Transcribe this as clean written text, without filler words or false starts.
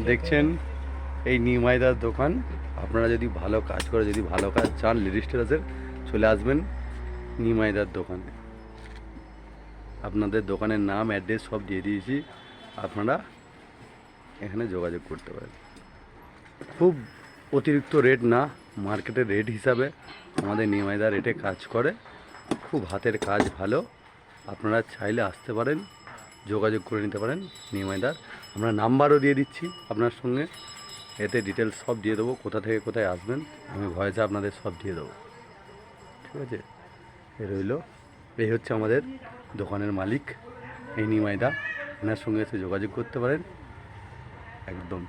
দেখছেন এই নিমাইদার দোকান। আপনারা যদি ভালো কাজ করে, যদি ভালো কাজ চান লেডিস টেলার্সের, চলে আসবেন নিমাইদার দোকানে। আপনাদের দোকানের নাম, অ্যাড্রেস সব দিয়ে দিয়েছি, আপনারা এখানে যোগাযোগ করতে পারেন। খুব অতিরিক্ত রেট না, মার্কেটের রেট হিসাবে আমাদের নিমাইদা রেটে কাজ করে। খুব হাতের কাজ ভালো, আপনারা চাইলে আসতে পারেন, যোগাযোগ করে নিতে পারেন নিমাইদার। আমরা নাম্বারও দিয়ে দিচ্ছি আপনার সঙ্গে, এতে ডিটেলস সব দিয়ে দেবো, কোথা থেকে কোথায় আসবেন আমি ভয়েসে আপনাদের সব দিয়ে দেবো। ঠিক আছে, এ রইল। এই হচ্ছে আমাদের দোকানের মালিক, এই নিমাইদা। এনার সঙ্গে এসে যোগাযোগ করতে পারেন একদম।